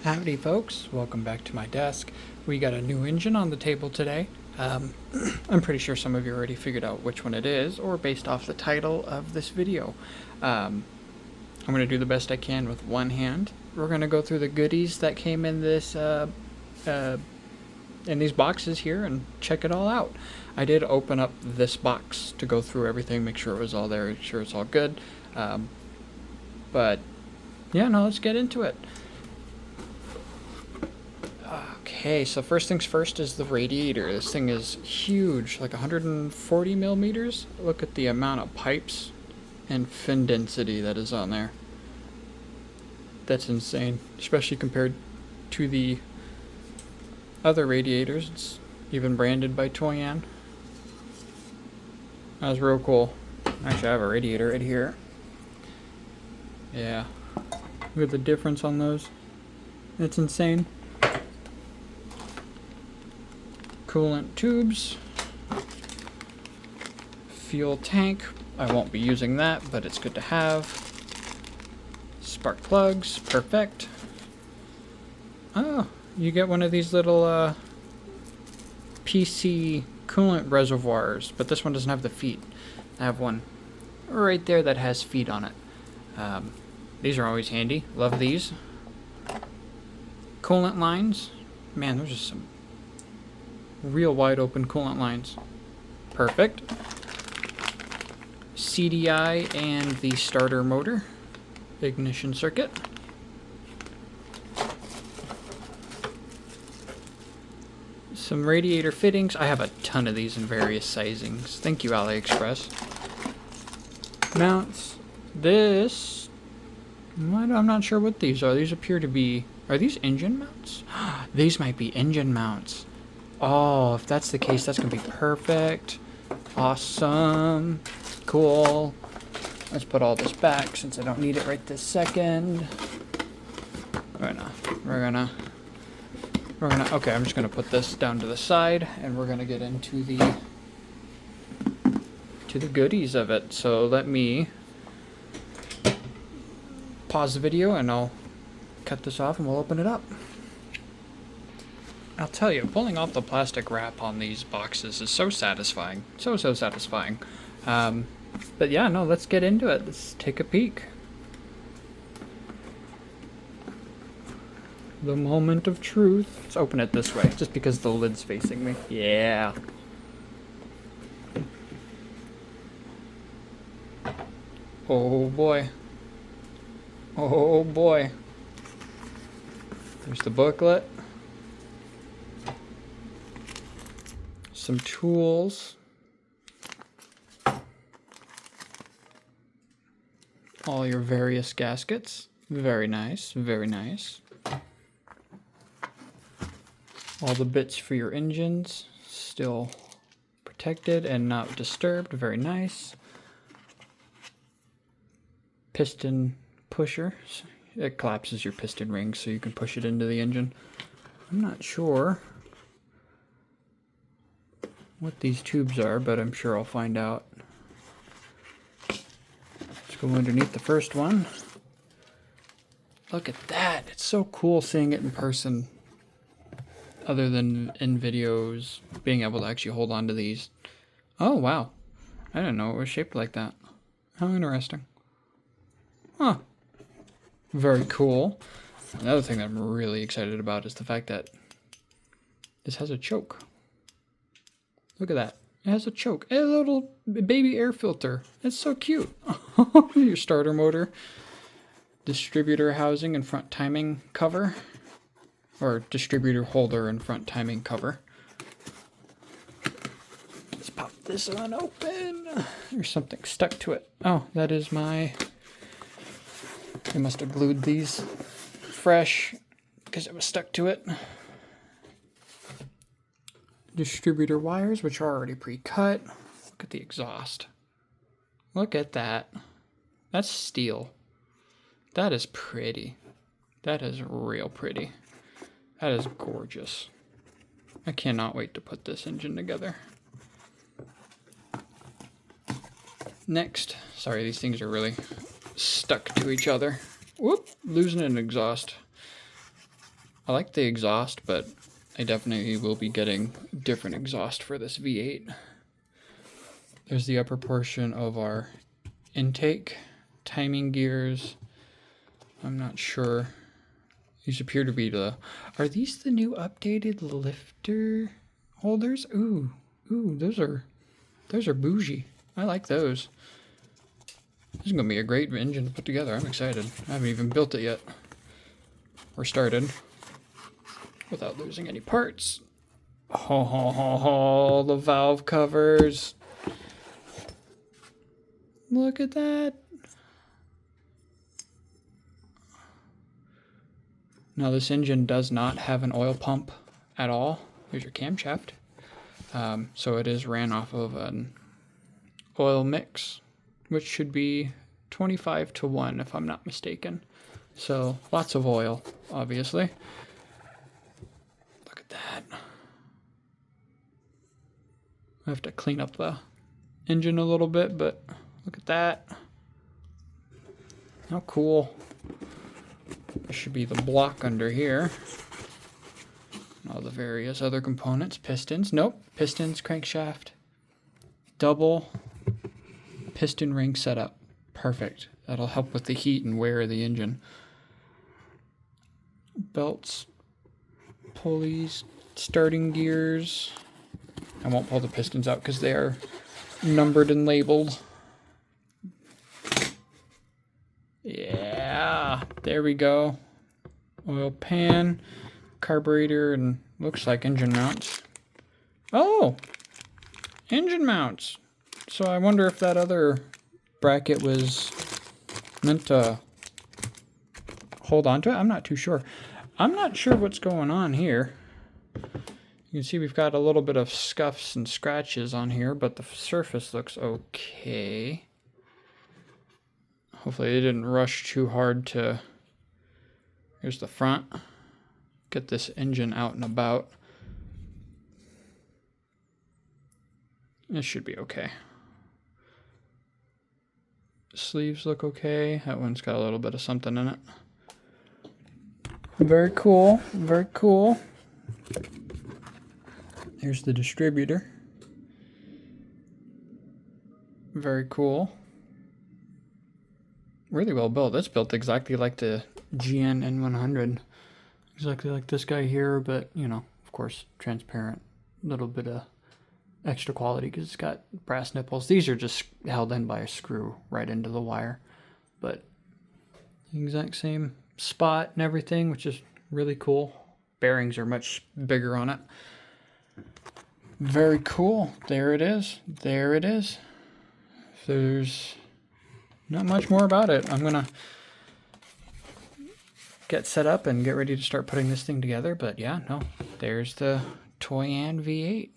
Howdy folks, welcome back to my desk. We got a new engine on the table today. I'm pretty sure some of you already figured out which one it is, or based off the title of this video. I'm going to do the best I can with one hand. We're going to go through the goodies that came in this in these boxes here and check it all out. I did open up this box to go through everything, make sure it was all there, make sure it's all good. But yeah, no, let's get into it. Okay, so first things first is the radiator. This thing is huge, like 140 millimeters. Look at the amount of pipes and fin density that is on there. That's insane, especially compared to the other radiators. It's even branded by Toyan. That was real cool. Actually, I have a radiator right here. Yeah. Look at the difference on those. It's insane. Coolant tubes, fuel tank. I won't be using that, but it's good to have. Spark plugs, perfect. Oh, you get one of these little PC coolant reservoirs, but this one doesn't have the feet. I have one right there that has feet on it. These are always handy. Love these. Coolant lines. Man, those are some real wide open coolant lines. Perfect. CDI and the starter motor. Ignition circuit. Some radiator fittings. I have a ton of these in various sizings. Thank you, AliExpress. Mounts. This, I'm not sure what these are. These appear to be, are these engine mounts? These might be engine mounts. Oh, if that's the case, that's going to be perfect. Awesome. Cool. Let's put all this back since I don't need it right this second. We're gonna, okay, I'm just going to put this down to the side and we're going to get into the goodies of it. So let me pause the video and I'll cut this off and we'll open it up. I'll tell you, pulling off the plastic wrap on these boxes is so satisfying. So satisfying. But yeah, no, let's get into it. Let's take a peek. The moment of truth. Let's open it this way, just because the lid's facing me. Yeah. Oh boy. Oh boy. There's the booklet. Some tools. All your various gaskets. Very nice, very nice. All the bits for your engines. Still protected and not disturbed. Very nice. Piston pusher. It collapses your piston ring so you can push it into the engine. I'm not sure what these tubes are, but I'm sure I'll find out. Let's go underneath the first one. Look at that. It's so cool seeing it in person, other than in videos, being able to actually hold on to these. Oh, wow. I didn't know it was shaped like that. How interesting. Huh. Very cool. Another thing that I'm really excited about is the fact that this has a choke. Look at that. It has a choke. A little baby air filter. It's so cute. Your starter motor. Distributor housing and front timing cover. Or distributor holder and front timing cover. Let's pop this one open. There's something stuck to it. Oh, that is my... They must have glued these fresh because it was stuck to it. Distributor wires, which are already pre-cut. Look at the exhaust. Look at that. That's steel. That is pretty. That is real pretty. That is gorgeous. I cannot wait to put this engine together. Next, sorry, these things are really stuck to each other. Whoop, losing an exhaust. I like the exhaust, but I definitely will be getting different exhaust for this V8. There's the upper portion of our intake, timing gears. I'm not sure. These appear to be are these the new updated lifter holders? Ooh, those are bougie. I like those. This is gonna be a great engine to put together. I'm excited. I haven't even built it yet. Or started. Without losing any parts. Oh, the valve covers. Look at that. Now this engine does not have an oil pump at all. Here's your camshaft. So it is ran off of an oil mix, which should be 25-1 if I'm not mistaken. So lots of oil, obviously. Look at that. I have to clean up the engine a little bit, but look at that. How cool. There should be the block under here. And all the various other components. Pistons. Nope. Pistons, crankshaft. Double piston ring setup. Perfect. That'll help with the heat and wear of the engine. Belts. Pulleys. Starting gears. I won't pull the pistons out because they are numbered and labeled. Yeah, there we go. Oil pan, carburetor, and looks like engine mounts. Oh, engine mounts. So I wonder if that other bracket was meant to hold on to it. I'm not too sure. I'm not sure what's going on here. You can see we've got a little bit of scuffs and scratches on here, but the surface looks okay. Hopefully they didn't rush too hard to... Here's the front. Get this engine out and about. This should be okay. Sleeves look okay. That one's got a little bit of something in it. Very cool. Very cool. Here's the distributor. Very cool. Really well built. It's built exactly like the GN N100. Exactly like this guy here, but, you know, of course, transparent. A little bit of extra quality because it's got brass nipples. These are just held in by a screw right into the wire. But the exact same spot and everything, which is really cool. Bearings are much bigger on it. Very cool. There it is. There it is. There's not much more about it. I'm gonna get set up and get ready to start putting this thing together. But yeah, no, there's the Toyan V8.